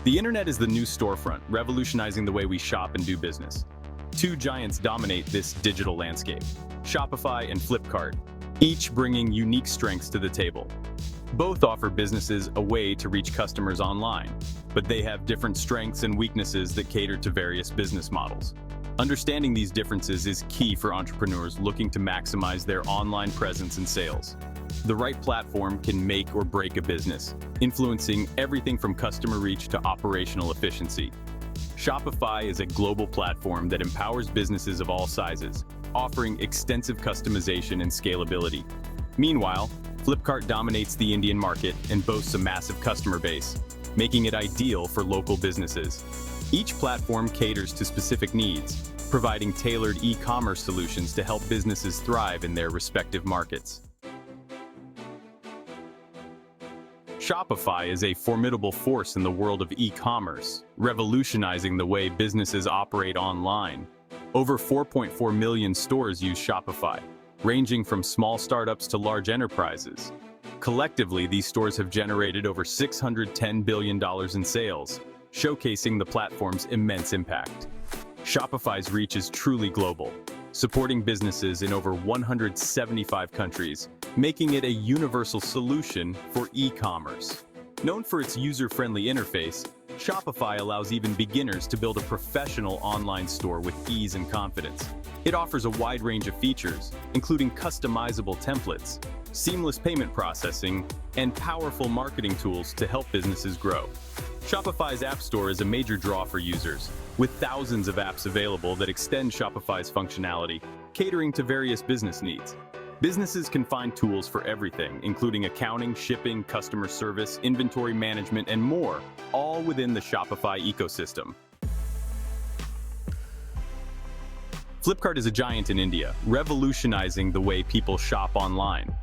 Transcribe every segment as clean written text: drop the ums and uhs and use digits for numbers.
The internet is the new storefront, revolutionizing the way we shop and do business. Two giants dominate this digital landscape, Shopify and Flipkart, each bringing unique strengths to the table. Both offer businesses a way to reach customers online, but they have different strengths and weaknesses that cater to various business models. Understanding these differences is key for entrepreneurs looking to maximize their online presence and sales. The right platform can make or break a business, influencing everything from customer reach to operational efficiency. Shopify is a global platform that empowers businesses of all sizes, offering extensive customization and scalability. Meanwhile, Flipkart dominates the Indian market and boasts a massive customer base, making it ideal for local businesses. Each platform caters to specific needs, providing tailored e-commerce solutions to help businesses thrive in their respective markets. Shopify is a formidable force in the world of e-commerce, revolutionizing the way businesses operate online. Over 4.4 million stores use Shopify, ranging from small startups to large enterprises. Collectively, these stores have generated over $610 billion in sales, showcasing the platform's immense impact. Shopify's reach is truly global, supporting businesses in over 175 countries, making it a universal solution for e-commerce. Known for its user-friendly interface, Shopify allows even beginners to build a professional online store with ease and confidence. It offers a wide range of features, including customizable templates, seamless payment processing, and powerful marketing tools to help businesses grow. Shopify's App Store is a major draw for users, with thousands of apps available that extend Shopify's functionality, catering to various business needs. Businesses can find tools for everything, including accounting, shipping, customer service, inventory management, and more, all within the Shopify ecosystem. Flipkart is a giant in India, revolutionizing the way people shop online.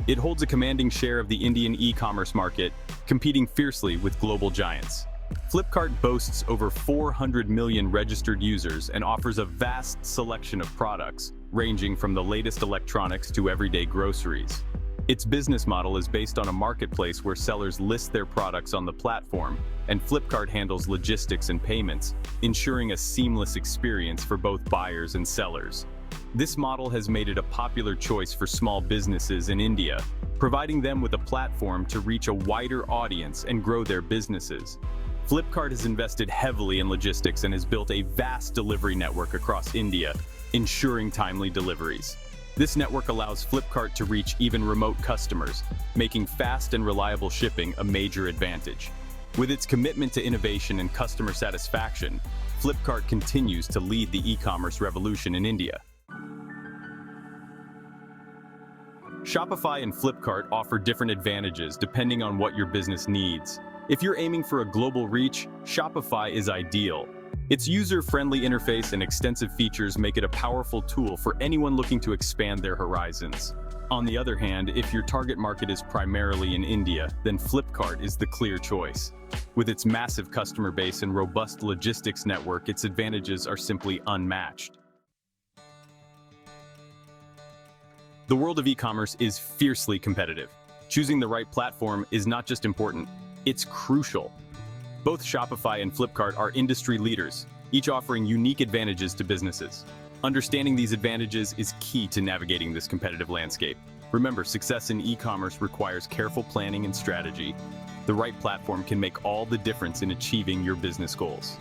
It holds a commanding share of the Indian e-commerce market, competing fiercely with global giants. Flipkart boasts over 400 million registered users and offers a vast selection of products, ranging from the latest electronics to everyday groceries. Its business model is based on a marketplace where sellers list their products on the platform, and Flipkart handles logistics and payments, ensuring a seamless experience for both buyers and sellers. This model has made it a popular choice for small businesses in India, providing them with a platform to reach a wider audience and grow their businesses. Flipkart has invested heavily in logistics and has built a vast delivery network across India, ensuring timely deliveries. This network allows Flipkart to reach even remote customers, making fast and reliable shipping a major advantage. With its commitment to innovation and customer satisfaction, Flipkart continues to lead the e-commerce revolution in India. Shopify and Flipkart offer different advantages depending on what your business needs. If you're aiming for a global reach, Shopify is ideal. Its user-friendly interface and extensive features make it a powerful tool for anyone looking to expand their horizons. On the other hand, if your target market is primarily in India, then Flipkart is the clear choice. With its massive customer base and robust logistics network, its advantages are simply unmatched. The world of e-commerce is fiercely competitive. Choosing the right platform is not just important, it's crucial. Both Shopify and Flipkart are industry leaders, each offering unique advantages to businesses. Understanding these advantages is key to navigating this competitive landscape. Remember, success in e-commerce requires careful planning and strategy. The right platform can make all the difference in achieving your business goals.